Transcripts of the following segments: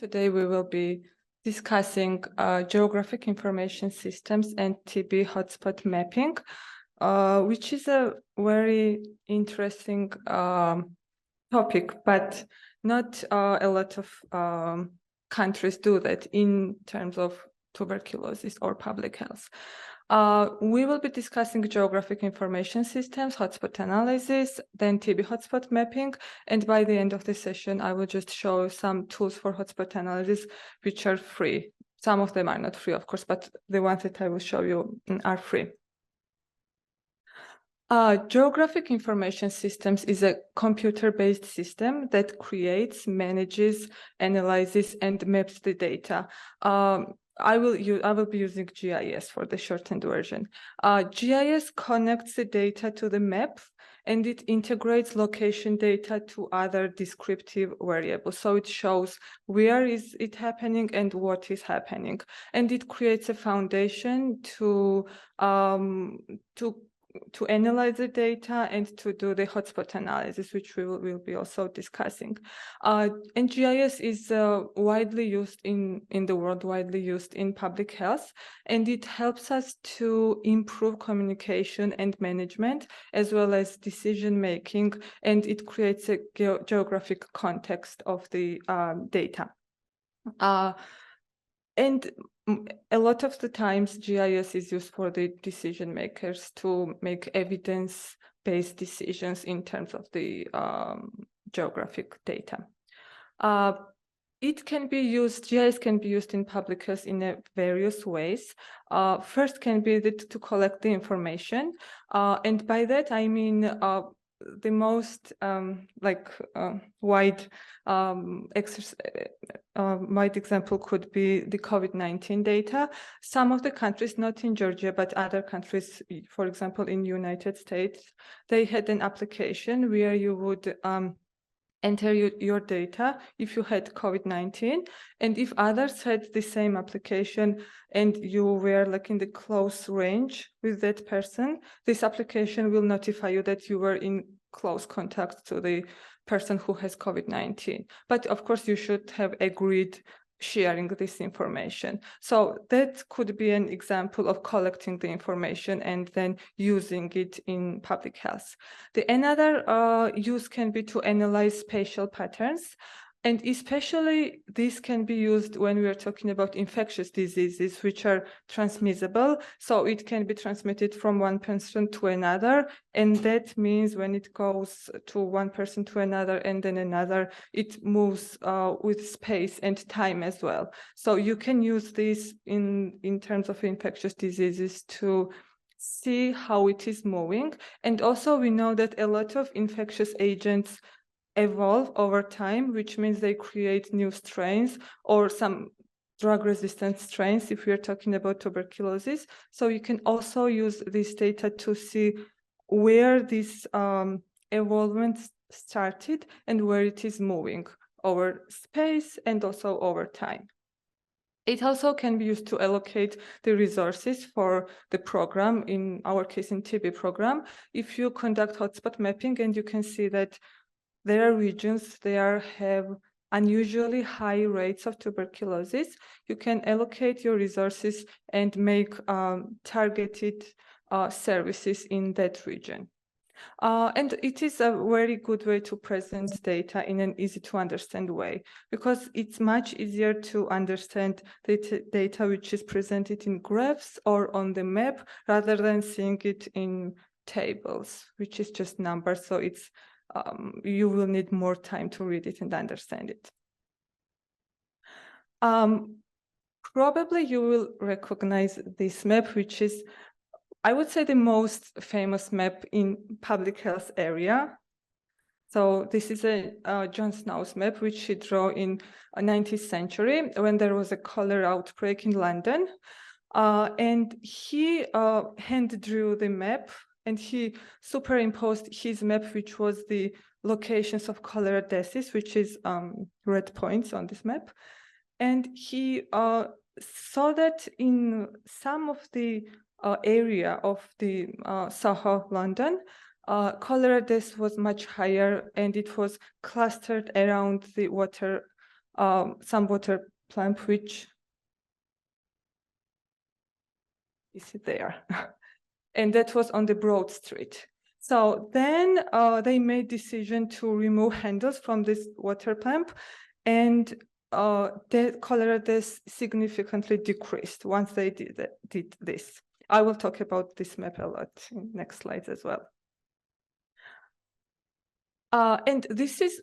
Today we will be discussing geographic information systems and TB hotspot mapping, which is a very interesting topic, but not a lot of countries do that in terms of tuberculosis or public health. We will be discussing geographic information systems, hotspot analysis, then TB hotspot mapping, and by the end of the session, I will just show some tools for hotspot analysis, which are free. Some of them are not free, of course, but the ones that I will show you are free. Geographic information systems is a computer-based system that creates, manages, analyzes, and maps the data. I will be using GIS for the shortened version. GIS connects the data to the map, and it integrates location data to other descriptive variables. So it shows where is it happening and what is happening, and it creates a foundation to analyze the data and to do the hotspot analysis, which we will be also discussing. And GIS is widely used in the world, widely used in public health, and it helps us to improve communication and management, as well as decision making, and it creates a geographic context of the data. And a lot of the times, GIS is used for the decision makers to make evidence-based decisions in terms of the geographic data. It can be used, GIS can be used in public health in various ways. First can be to collect the information. And by that, I mean, the most wide example could be the COVID-19 data. Some of the countries, not in Georgia, but other countries, for example, in United States, they had an application where you would enter your data if you had COVID-19, and if others had the same application and you were like in the close range with that person, this application will notify you that you were in close contact to the person who has COVID-19. But of course, you should have agreed sharing this information. So that could be an example of collecting the information and then using it in public health. Another use can be to analyze spatial patterns. And especially this can be used when we are talking about infectious diseases, which are transmissible. So it can be transmitted from one person to another. And that means when it goes to one person to another and then another, it moves with space and time as well. So you can use this in terms of infectious diseases to see how it is moving. And also we know that a lot of infectious agents evolve over time, which means they create new strains or some drug-resistant strains if we are talking about tuberculosis. So you can also use this data to see where this evolvement started and where it is moving over space and also over time. It also can be used to allocate the resources for the program, in our case in TB program. If you conduct hotspot mapping and you can see that there are regions that have unusually high rates of tuberculosis, you can allocate your resources and make targeted services in that region. And it is a very good way to present data in an easy to understand way, because it's much easier to understand the data which is presented in graphs or on the map rather than seeing it in tables, which is just numbers. So it's you will need more time to read it and understand it. Probably you will recognize this map, which is, I would say, the most famous map in public health area. So this is a John Snow's map, which he drew in 19th century when there was a cholera outbreak in London. And he hand drew the map, and he superimposed his map, which was the locations of cholera deaths, which is red points on this map. And he saw that in some of the area of the Soho, London, cholera death was much higher, and it was clustered around the water some water pump, which is there. And that was on the Broad Street. So then they made decision to remove handles from this water pump, and the cholera deaths significantly decreased once they did this. I will talk about this map a lot in next slides as well. And this is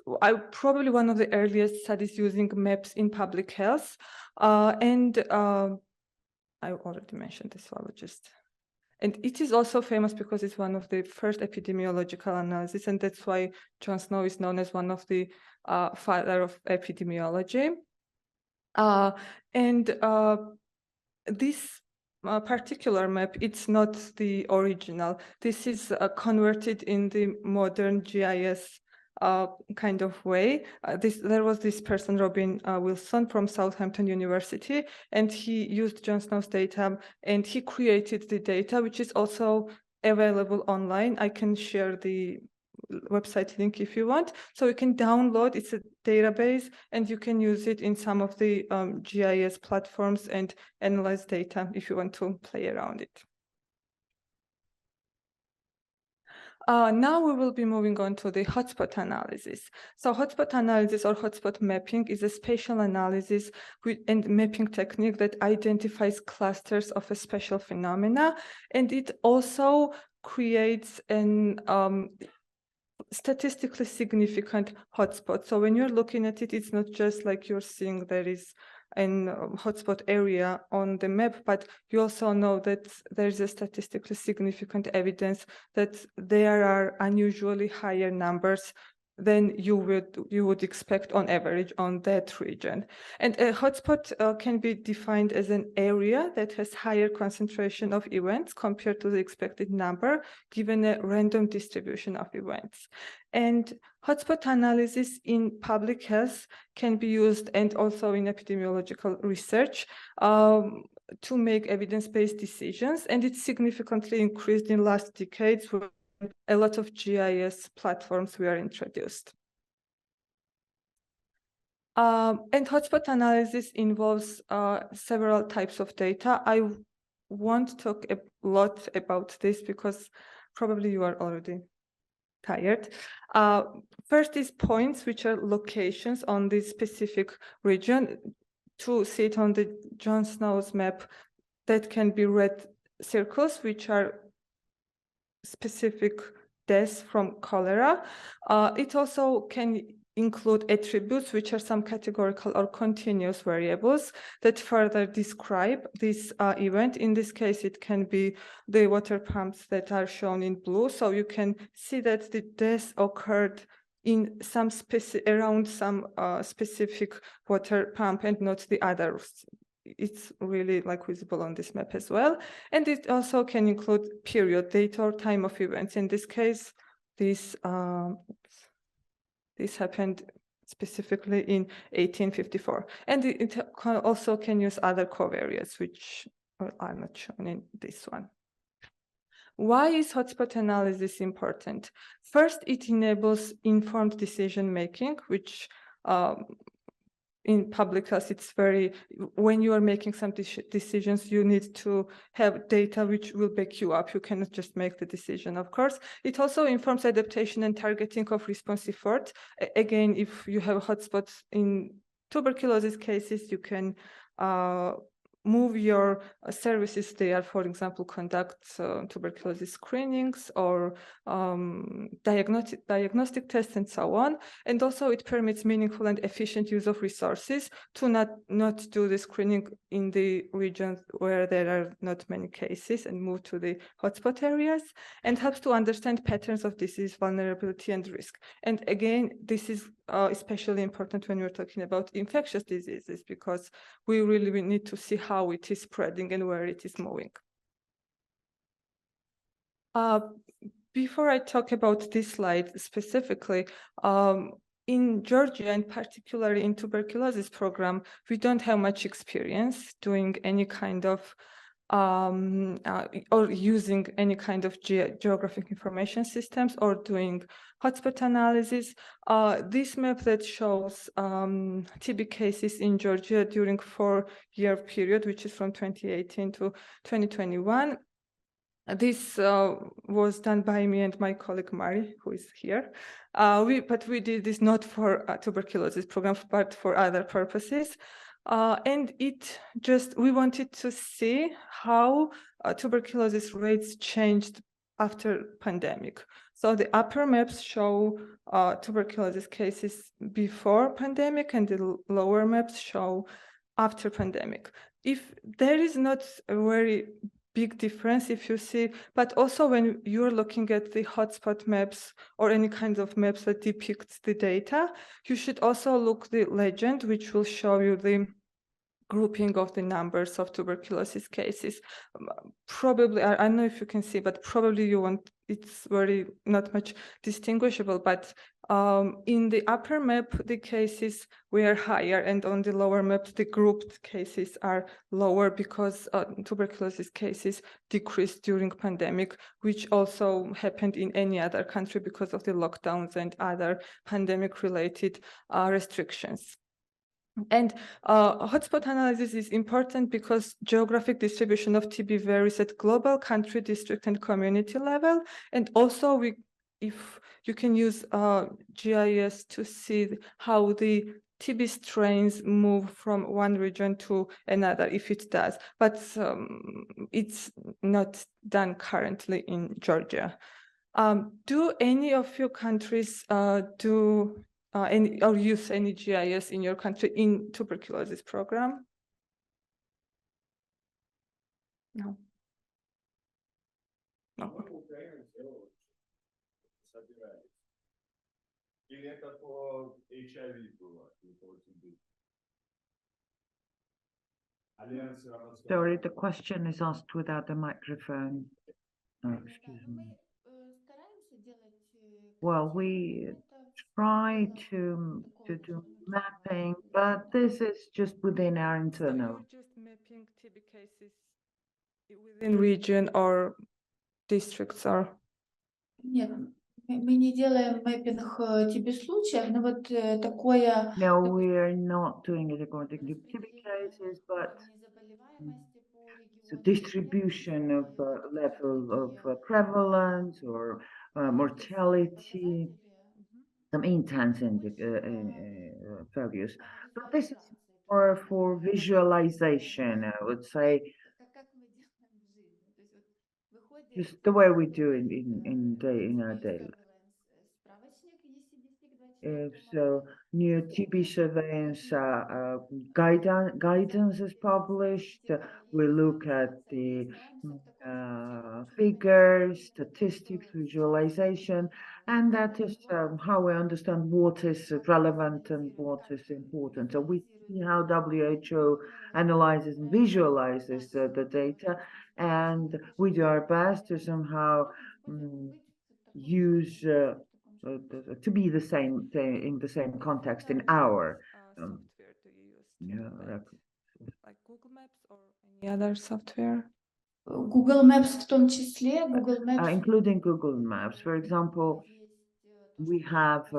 probably one of the earliest studies using maps in public health. I already mentioned this, so I will just. And it is also famous because it's one of the first epidemiological analysis, and that's why John Snow is known as one of the father of epidemiology. This particular map, it's not the original. This is converted in the modern GIS kind of way. There was this person, Robin Wilson from Southampton University, and he used John Snow's data, and he created the data, which is also available online. I can share the website link if you want. So you can download, it's a database, and you can use it in some of the GIS platforms and analyze data if you want to play around it. Now we will be moving on to the hotspot analysis. So hotspot analysis or hotspot mapping is a spatial analysis and mapping technique that identifies clusters of a spatial phenomena, and it also creates an statistically significant hotspot. So when you're looking at it, it's not just like you're seeing there is an hotspot area on the map, but you also know that there's a statistically significant evidence that there are unusually higher numbers than you would expect on average on that region. And a hotspot can be defined as an area that has higher concentration of events compared to the expected number given a random distribution of events. And hotspot analysis in public health can be used, and also in epidemiological research, to make evidence-based decisions, and it's significantly increased in last decades when a lot of GIS platforms were introduced. And hotspot analysis involves several types of data. I won't talk a lot about this because probably you are already tired. First is points, which are locations on this specific region. To see it on the John Snow's map, that can be red circles, which are specific deaths from cholera. It also can include attributes, which are some categorical or continuous variables that further describe this event. In this case, it can be the water pumps that are shown in blue. So you can see that the death occurred in some around some specific water pump and not the others. It's really like visible on this map as well. And it also can include period, date or time of events. In this case, this happened specifically in 1854. And it also can use other covariates, which are not shown in this one. Why is hotspot analysis important? First, it enables informed decision-making, which in public health, it's when you are making some decisions, you need to have data which will back you up. You cannot just make the decision, of course. It also informs adaptation and targeting of response effort. Again, if you have hotspots in tuberculosis cases, you can move your services there, for example, conduct tuberculosis screenings or diagnostic tests and so on. And also it permits meaningful and efficient use of resources to not do the screening in the regions where there are not many cases and move to the hotspot areas, and helps to understand patterns of disease, vulnerability, and risk. And again, this is especially important when we're talking about infectious diseases, because we really need to see how it is spreading and where it is moving. Before I talk about this slide specifically, in Georgia, and particularly in tuberculosis program, we don't have much experience doing any kind of or using any kind of geographic information systems or doing hotspot analysis. This map that shows TB cases in Georgia during 4-year period, which is from 2018 to 2021. This was done by me and my colleague Mari, who is here. But we did this not for tuberculosis program, but for other purposes. And we wanted to see how tuberculosis rates changed after pandemic. So the upper maps show tuberculosis cases before pandemic, and the lower maps show after pandemic. If there is not a very big difference, if you see, but also when you're looking at the hotspot maps or any kind of maps that depicts the data, you should also look the legend, which will show you the grouping of the numbers of tuberculosis cases. Probably, I don't know if you can see, but probably it's very not much distinguishable, but in the upper map, the cases were higher, and on the lower map, the grouped cases are lower because tuberculosis cases decreased during pandemic, which also happened in any other country because of the lockdowns and other pandemic-related restrictions. And hotspot analysis is important because geographic distribution of TB varies at global, country, district, and community level. And also, if you can use GIS to see how the TB strains move from one region to another, if it does. But it's not done currently in Georgia. Do any of your countries or use any GIS in your country in tuberculosis program? No. No. Sorry, the question is asked without the microphone. Oh, excuse me. Well, we try to do mapping, but this is just within our internal. So you're just mapping TB cases within region or districts or? Нет, мы не делаем мэппинг TB случаев, но вот такое... No, we are not doing it according to TB cases, but the distribution of level of prevalence or mortality, some intense values. But this is more for visualization, I would say, just the way we do it in our daily. So new TB surveillance guidance is published. We look at the figures, statistics, visualization, and that is how we understand what is relevant and what is important. So we see how WHO analyzes and visualizes the data, and we do our best to somehow use to be the same in the same context in our software do you use? yeah, Like Google Maps or any other software? Google Maps в том числе, Google Maps. Including Google Maps. For example, we have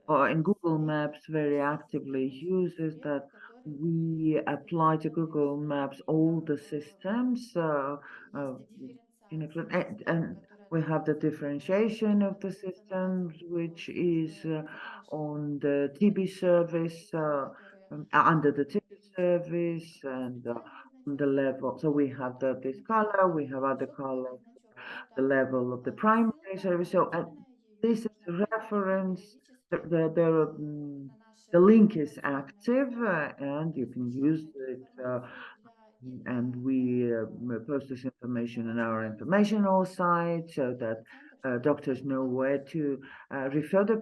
or in Google Maps very actively uses that we apply to Google Maps all the systems and we have the differentiation of the systems, which is on the TB service, under the TB service and on the level. So we have this color, we have other colors, the level of the primary service. So this is a reference, the link is active and you can use it and we post this information on our informational site so that doctors know where to refer the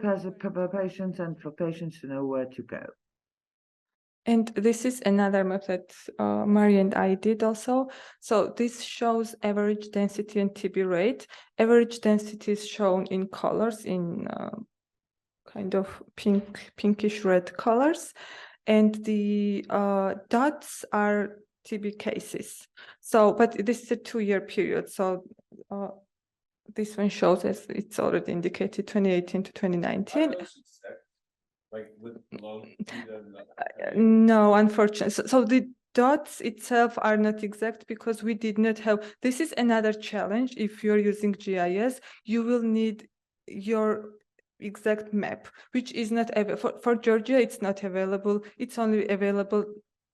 patients and for patients to know where to go. And this is another map that Mari and I did also. So this shows average density and TB rate. Average density is shown in colors, in kind of pinkish red colors. and the dots are TB cases. So, but this is a 2-year period. So this one shows as it's already indicated 2018 to 2019. Like with long No, unfortunately. So the dots itself are not exact because we did not have, this is another challenge. If you're using GIS, you will need your exact map, which is not available. For Georgia, it's not available. It's only available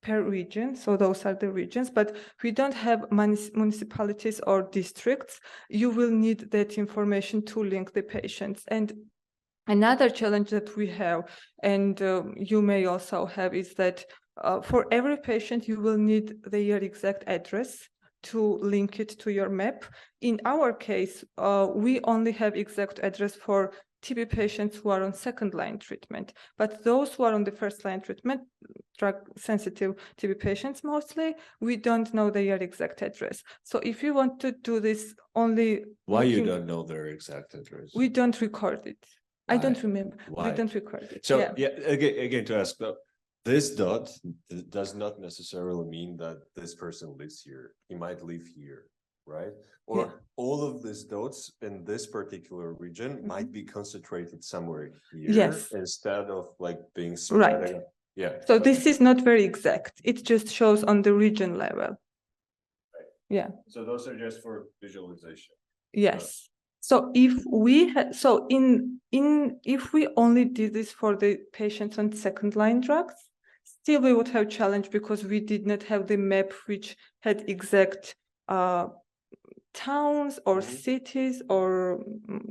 per region. So those are the regions, but we don't have municipalities or districts. You will need that information to link the patients. And another challenge that we have, and you may also have, is that for every patient, you will need their exact address to link it to your map. In our case, we only have exact address for TB patients who are on second-line treatment, but those who are on the first-line treatment, drug-sensitive TB patients mostly, we don't know their exact address. So if you want to do this only Why you looking- don't know their exact address? we don't record it. I don't Why? remember. Why? We don't record it. So Yeah. again to ask though, this dot does not necessarily mean that this person lives here. He might live here, right? Or Yeah. all of these dots in this particular region might be concentrated somewhere here Yes. instead of like being spread. Right. out. Yeah. So this is not very exact. It just shows on the region level. Yeah. So those are just for visualization. Yes. So if we had, so if we only did this for the patients on second-line drugs, still we would have challenge because we did not have the map which had exact towns or Mhm. cities or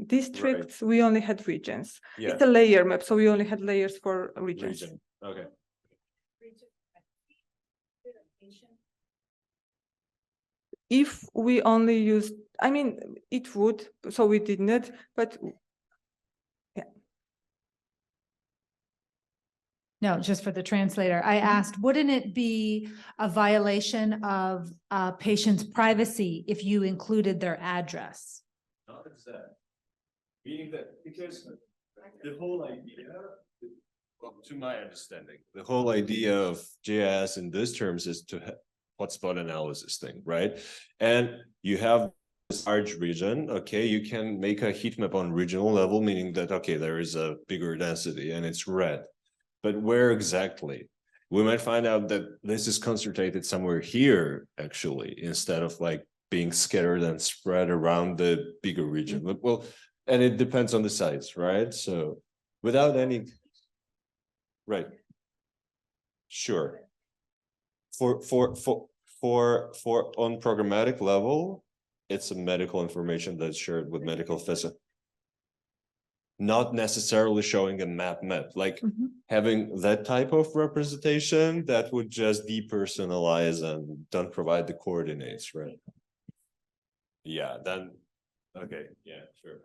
districts. We only had regions. Yeah. It's a layer map, so we only had layers for regions. Region. Okay. If we only used, I mean, it would, so we did not, but No, just for the translator. I asked, wouldn't it be a violation of a patient's privacy if you included their address? Not exact. Meaning that, because the whole idea, well, to my understanding, the whole idea of GIS in this terms is to have hotspot analysis thing, right? And you have this large region, okay, you can make a heat map on regional level, meaning that, okay, there is a bigger density and it's red. But where exactly? We might find out that this is concentrated somewhere here, actually, instead of like being scattered and spread around the bigger region. But, well, and it depends on the size, right? So without any, right? Sure. For on programmatic level, it's a medical information that's shared with medical physicians. Not necessarily showing a map, like having that type of representation that would just depersonalize and don't provide the coordinates, right? Yeah, then, okay, yeah, sure.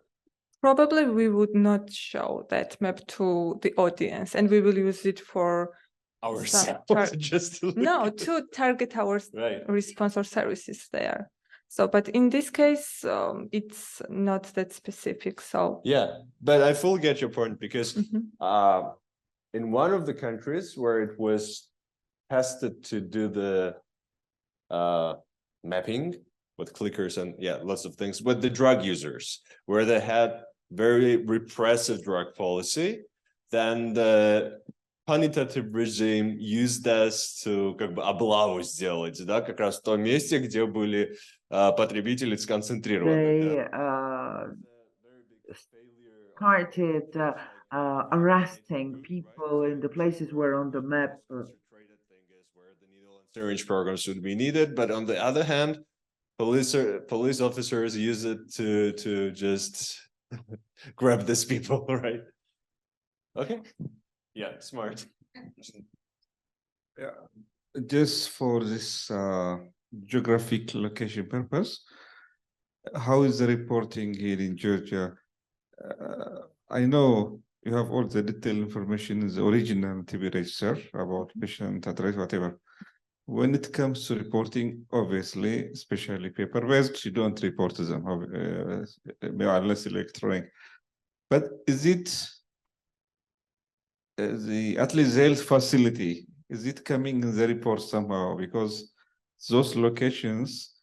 probably we would not show that map to the audience, and we will use it for Ourselves, just to no, to target our right. response or services there. So, but in this case, it's not that specific. So Yeah, but I fully get your point because Mhm. in one of the countries where it was tested to do the mapping with clickers and yeah, lots of things with the drug users, where they had very repressive drug policy, then the punitative regime used us to как бы облаву сделать, да, как раз в том месте, где были потребители сконцентрированы. They started arresting people in the places where on the map syringe programs would be needed, but on the other hand, police officers use it to just grab these people, right? Okay. Yeah, smart. Yeah, just for this geographic location purpose, how is the reporting here in Georgia? I know you have all the detailed information in the original TB register about patient address, whatever. When it comes to reporting, obviously, especially paper-based, you don't report to them unless electronic. But is it at least the health facility Is it coming in the report somehow? Because those locations,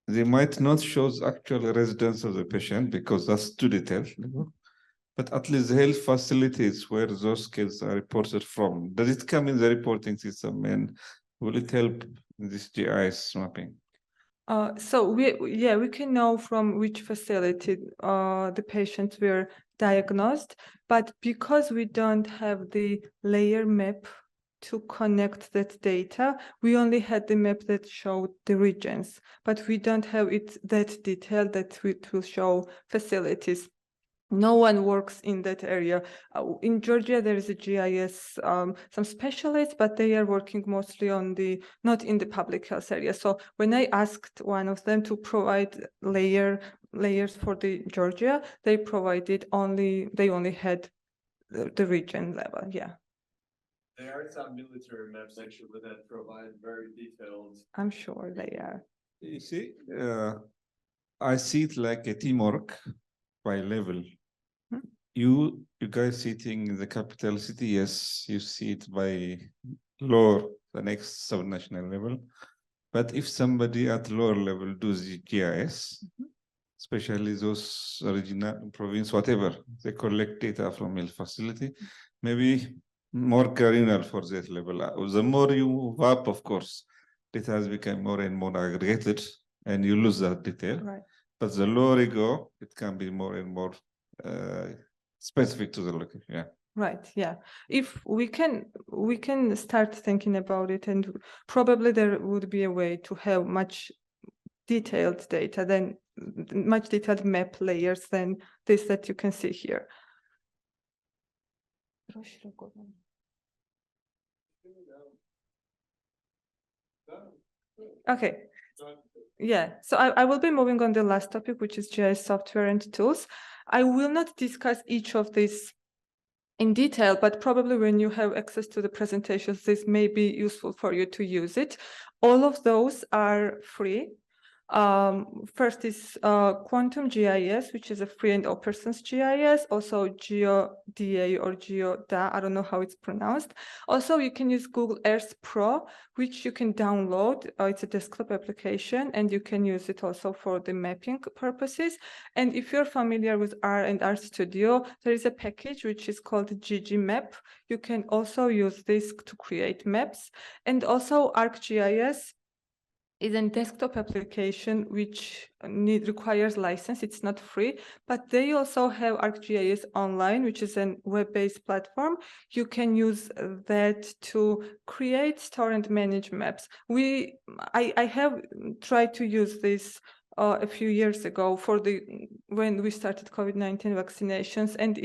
they might not show the actual residence of the patient because that's too detailed. But at least the health facilities where those kids are reported from. Does it come in the reporting system, and will it help in this GIS mapping? So we can know from which facility the patients were diagnosed, but because we don't have the layer map to connect that data, we only had the map that showed the regions, but we don't have it that detailed that it will show facilities. No one works in that area. In Georgia, there is a GIS, some specialists, but they are working mostly on not in the public health area. So when I asked one of them to provide layers for the Georgia, they only had the region level, yeah. There are some military maps actually that provide very detailed. I'm sure they are. You see, I see it like a teamwork by level. Hmm. You guys sitting in the capital city, yes, you see it by lower, the next subnational level. But if somebody at lower level does the GIS, especially those regional province, whatever, they collect data from health facility, maybe more granular for that level. The more you move up, of course, data has become more and more aggregated and you lose that detail. Right. But the lower you go, it can be more and more specific to the location. Yeah. Right, yeah. If we can start thinking about it, and probably there would be a way to have much detailed data than much detailed map layers than this that you can see here. Okay. Yeah, so I will be moving on the last topic, which is GIS software and tools. I will not discuss each of these in detail, but probably when you have access to the presentations, this may be useful for you to use it. All of those are free. First is Quantum GIS, which is a free and open source GIS, also GeoDA or GeoDA, I don't know how it's pronounced. Also, you can use Google Earth Pro, which you can download. It's a desktop application, and you can use it also for the mapping purposes. And if you're familiar with R and RStudio, there is a package which is called ggMap. You can also use this to create maps. And also ArcGIS is a desktop application which requires license. It's not free, but they also have ArcGIS Online, which is a web-based platform. You can use that to create, store, and manage maps. I have tried to use this a few years ago when we started COVID-19 vaccinations, and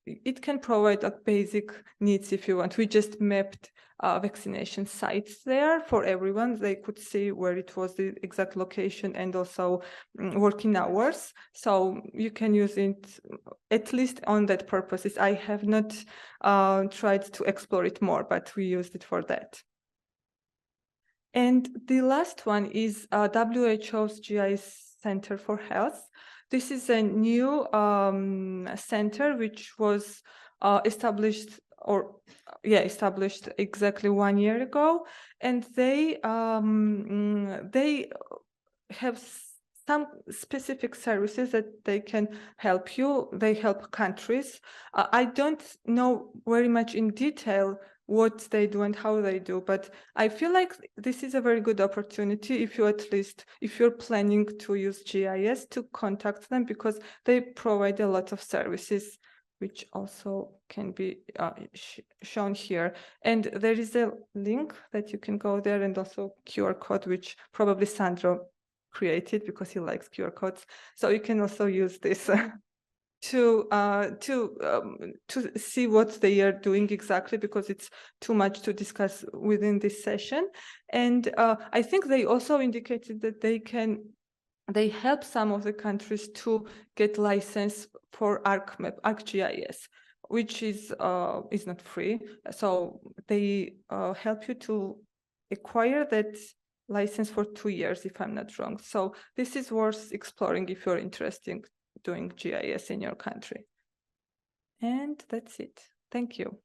it can provide basic needs if you want. We just mapped vaccination sites there for everyone. They could see where it was, the exact location, and also working hours. So you can use it at least on that purposes. I have not tried to explore it more, but we used it for that. And the last one is WHO's GIS Center for Health. This is a new center which was established exactly 1 year ago, and they have some specific services that they can help you. They help countries. I don't know very much in detail what they do and how they do, but I feel like this is a very good opportunity if you're planning to use GIS, to contact them, because they provide a lot of services which also can be shown here. And there is a link that you can go there, and also QR code, which probably Sandro created because he likes QR codes. So you can also use this to see what they are doing exactly, because it's too much to discuss within this session. And I think they also indicated that they help some of the countries to get license for ArcGIS, which is not free. So they help you to acquire that license for 2 years, if I'm not wrong. So this is worth exploring if you're interested in doing GIS in your country. And that's it. Thank you.